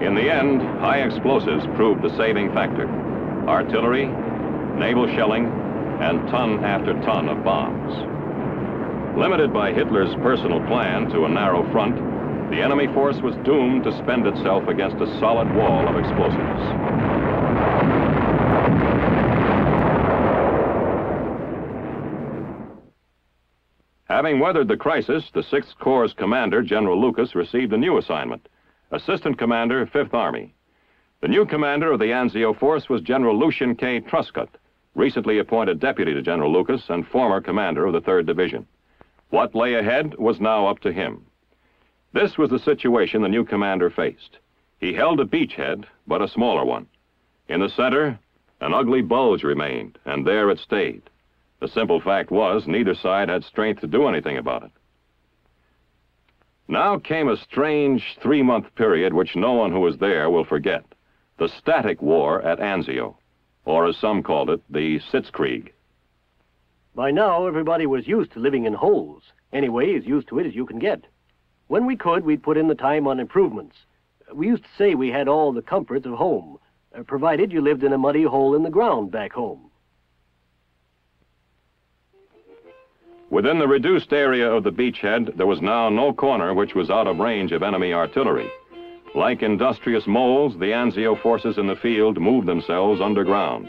In the end, high explosives proved the saving factor. Artillery, naval shelling, and ton after ton of bombs. Limited by Hitler's personal plan to a narrow front, the enemy force was doomed to spend itself against a solid wall of explosives. Having weathered the crisis, the 6th Corps' commander, General Lucas, received a new assignment, Assistant Commander, 5th Army. The new commander of the Anzio force was General Lucian K. Truscott, recently appointed deputy to General Lucas and former commander of the 3rd Division. What lay ahead was now up to him. This was the situation the new commander faced. He held a beachhead, but a smaller one. In the center, an ugly bulge remained, and there it stayed. The simple fact was, neither side had strength to do anything about it. Now came a strange 3-month period which no one who was there will forget. The static war at Anzio, or as some called it, the Sitzkrieg. By now, everybody was used to living in holes. Anyway, as used to it as you can get. When we could, we'd put in the time on improvements. We used to say we had all the comforts of home, provided you lived in a muddy hole in the ground back home. Within the reduced area of the beachhead, there was now no corner which was out of range of enemy artillery. Like industrious moles, the Anzio forces in the field moved themselves underground.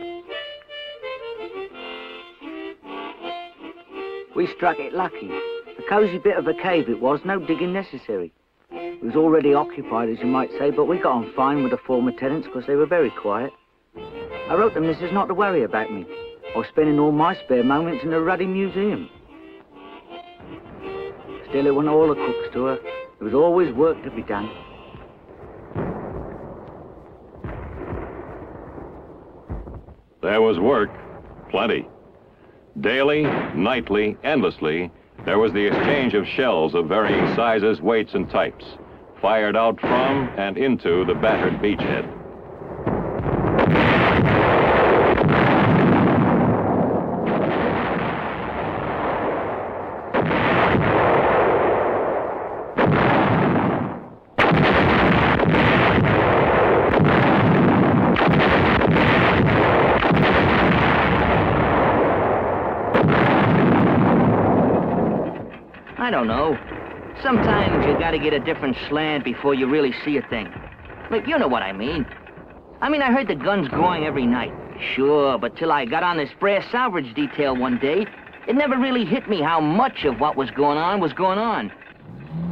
We struck it lucky. A cosy bit of a cave it was, no digging necessary. It was already occupied, as you might say, but we got on fine with the former tenants because they were very quiet. I wrote them missus not to worry about me. I was spending all my spare moments in the ruddy museum. Still, it wasn't all the cook's to her. There was always work to be done. There was work, plenty. Daily, nightly, endlessly, there was the exchange of shells of varying sizes, weights, and types, fired out from and into the battered beachhead. I don't know. Sometimes you gotta get a different slant before you really see a thing. Look, you know what I mean. I heard the guns going every night. Sure, but till I got on this brass salvage detail one day, it never really hit me how much of what was going on was going on.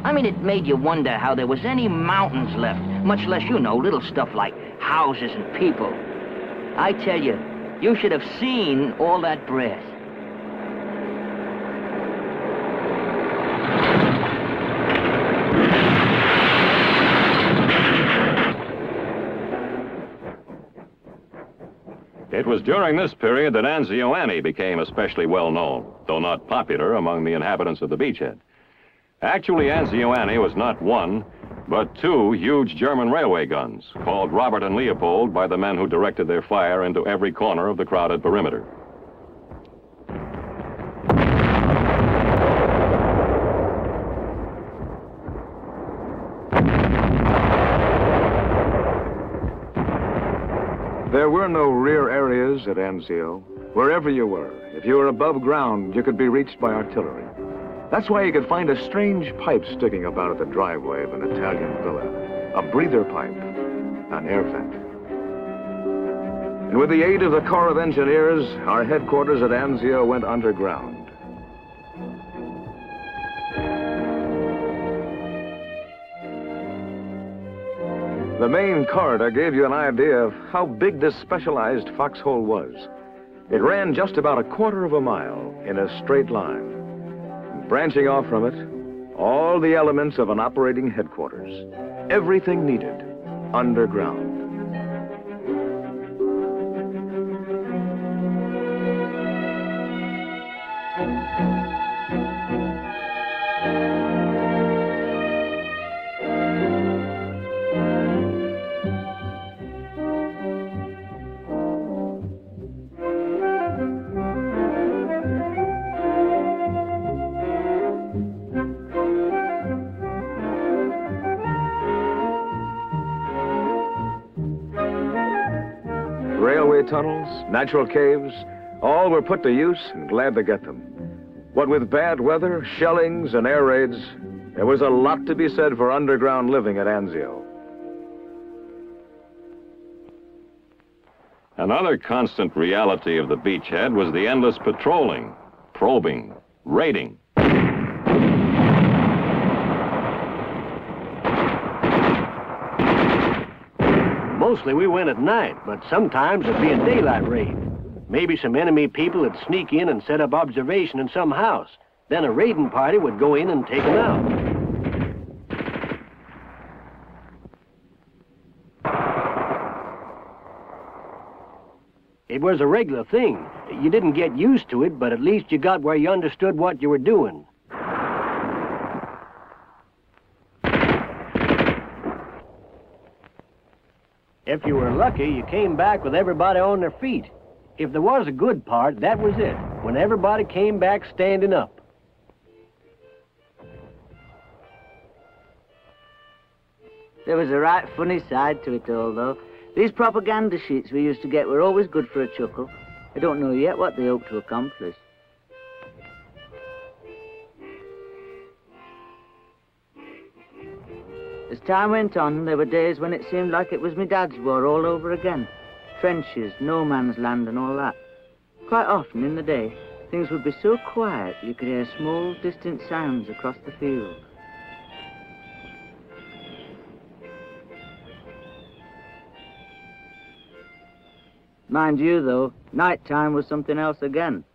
It made you wonder how there was any mountains left, much less, little stuff like houses and people. I tell you, you should have seen all that brass. It was during this period that Anzio Annie became especially well known, though not popular among the inhabitants of the beachhead. Actually, Anzio Annie was not one, but 2 huge German railway guns, called Robert and Leopold by the men who directed their fire into every corner of the crowded perimeter. There were no rear areas at Anzio. Wherever you were, if you were above ground, you could be reached by artillery. That's why you could find a strange pipe sticking about at the driveway of an Italian villa. A breather pipe, an air vent. And with the aid of the Corps of Engineers, our headquarters at Anzio went underground. The main corridor gave you an idea of how big this specialized foxhole was. It ran just about a quarter of a mile in a straight line. And branching off from it, all the elements of an operating headquarters. Everything needed, underground. railway tunnels, natural caves, all were put to use and glad to get them. What with bad weather, shellings, and air raids, there was a lot to be said for underground living at Anzio. Another constant reality of the beachhead was the endless patrolling, probing, raiding. Mostly we went at night, but sometimes it'd be a daylight raid. Maybe some enemy people would sneak in and set up observation in some house. Then a raiding party would go in and take them out. It was a regular thing. You didn't get used to it, but at least you got where you understood what you were doing. If you were lucky, you came back with everybody on their feet. If there was a good part, that was it, when everybody came back standing up. There was a right funny side to it all, though. These propaganda sheets we used to get were always good for a chuckle. I don't know yet what they hope to accomplish. As time went on, there were days when it seemed like it was my dad's war all over again. Trenches, no man's land and all that. Quite often in the day, things would be so quiet you could hear small, distant sounds across the field. Mind you, though, night time was something else again.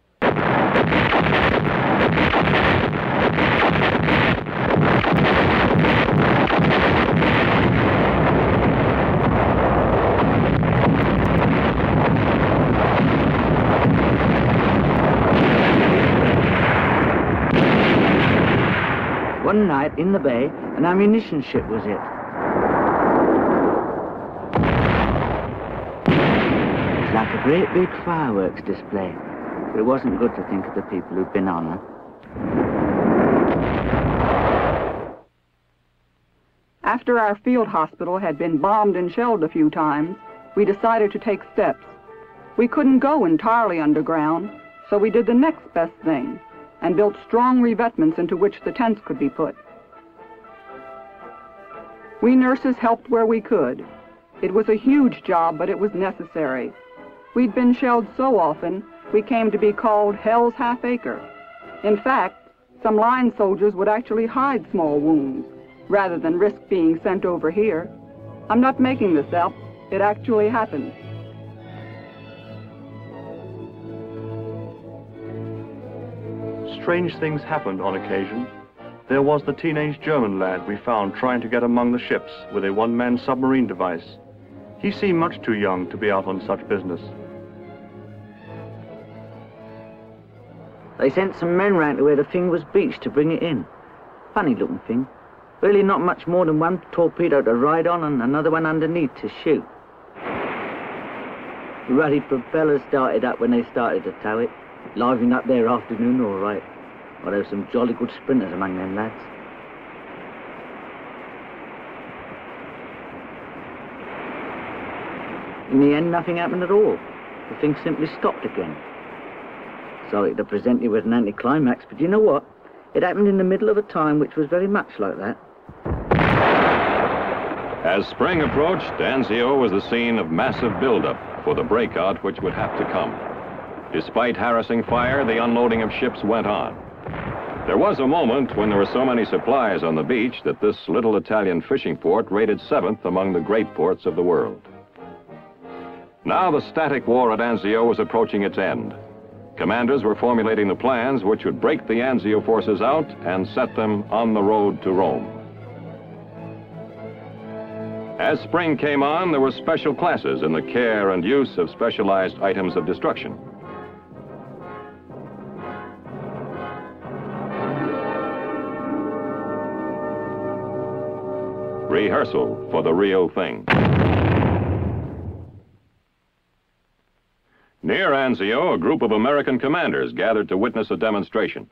One night, in the bay, an ammunition ship was hit. It was like a great big fireworks display, but it wasn't good to think of the people who'd been on her. After our field hospital had been bombed and shelled a few times, we decided to take steps. We couldn't go entirely underground, so we did the next best thing and built strong revetments into which the tents could be put. We nurses helped where we could. It was a huge job, but it was necessary. We'd been shelled so often, we came to be called Hell's Half Acre. In fact, some line soldiers would actually hide small wounds, rather than risk being sent over here. I'm not making this up. It actually happened. Strange things happened on occasion. There was the teenage German lad we found trying to get among the ships with a one-man submarine device. He seemed much too young to be out on such business. They sent some men round to where the thing was beached to bring it in. Funny looking thing. Really not much more than one torpedo to ride on and another one underneath to shoot. Ruddy propellers started up when they started to tow it. Livening up their afternoon all right. Well, there were some jolly good sprinters among them lads. In the end, nothing happened at all. The thing simply stopped again. Sorry to present you with an anticlimax, but you know what? It happened in the middle of a time which was very much like that. As spring approached, Anzio was the scene of massive buildup for the breakout which would have to come. Despite harassing fire, the unloading of ships went on. There was a moment when there were so many supplies on the beach that this little Italian fishing port rated 7th among the great ports of the world. Now the static war at Anzio was approaching its end. Commanders were formulating the plans which would break the Anzio forces out and set them on the road to Rome. As spring came on, there were special classes in the care and use of specialized items of destruction. Rehearsal for the real thing. Near Anzio, a group of American commanders gathered to witness a demonstration.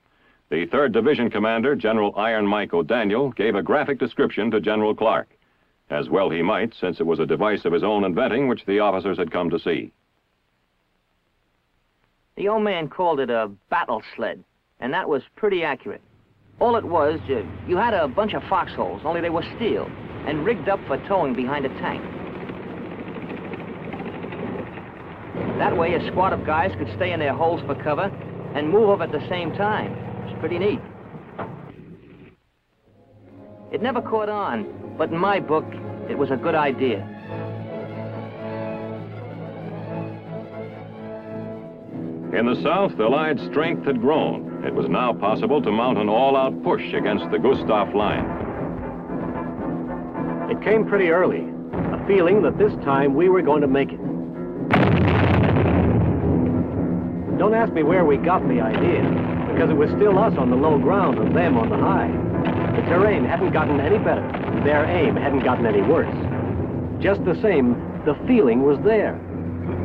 The 3rd Division commander, General Iron Mike O'Daniel, gave a graphic description to General Clark. As well he might, since it was a device of his own inventing which the officers had come to see. The old man called it a battle sled, and that was pretty accurate. All it was, you had a bunch of foxholes, only they were steel, and rigged up for towing behind a tank. That way, a squad of guys could stay in their holes for cover and move up at the same time. It's pretty neat. It never caught on, but in my book, it was a good idea. In the South, the Allied strength had grown. It was now possible to mount an all-out push against the Gustav line. It came pretty early, a feeling that this time we were going to make it. Don't ask me where we got the idea, because it was still us on the low ground and them on the high. The terrain hadn't gotten any better. Their aim hadn't gotten any worse. Just the same, the feeling was there.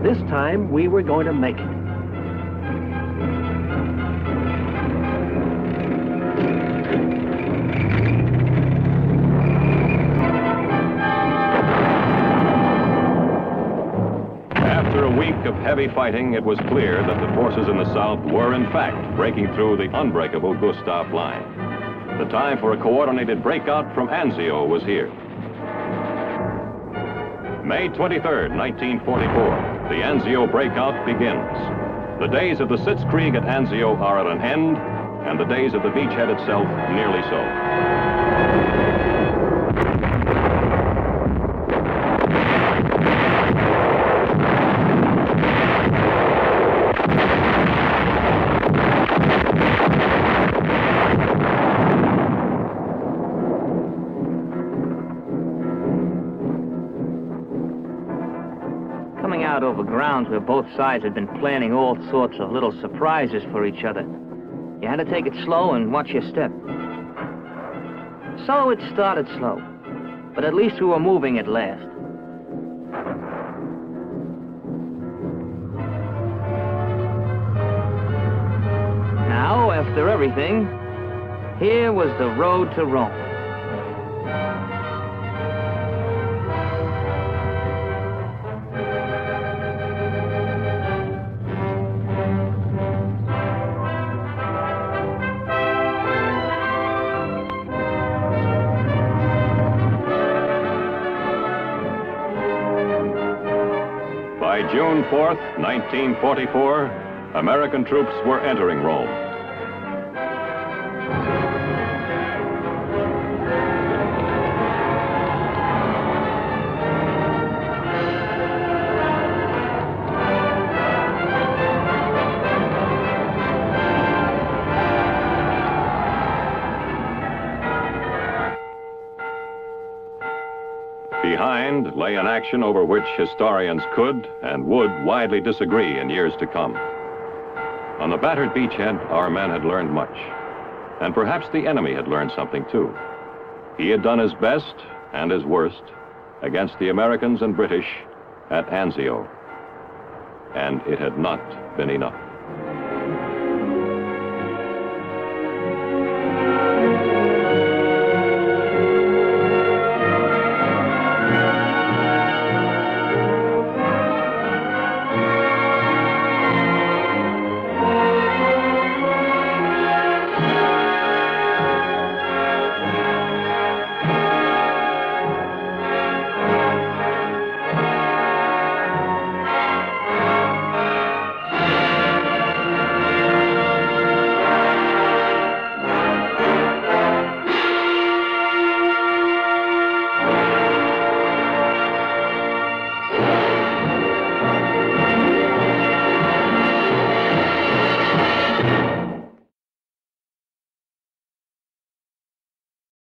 This time, we were going to make it. After a week of heavy fighting, it was clear that the forces in the South were, in fact, breaking through the unbreakable Gustav line. The time for a coordinated breakout from Anzio was here. May 23rd, 1944, the Anzio breakout begins. The days of the Sitzkrieg at Anzio are at an end, and the days of the beachhead itself nearly so. Coming out over grounds where both sides had been planning all sorts of little surprises for each other. You had to take it slow and watch your step. So it started slow, but at least we were moving at last. Now, after everything, here was the road to Rome. By June 4th, 1944, American troops were entering Rome. Behind lay an action over which historians could and would widely disagree in years to come. On the battered beachhead, our men had learned much. And perhaps the enemy had learned something too. He had done his best and his worst against the Americans and British at Anzio. And it had not been enough.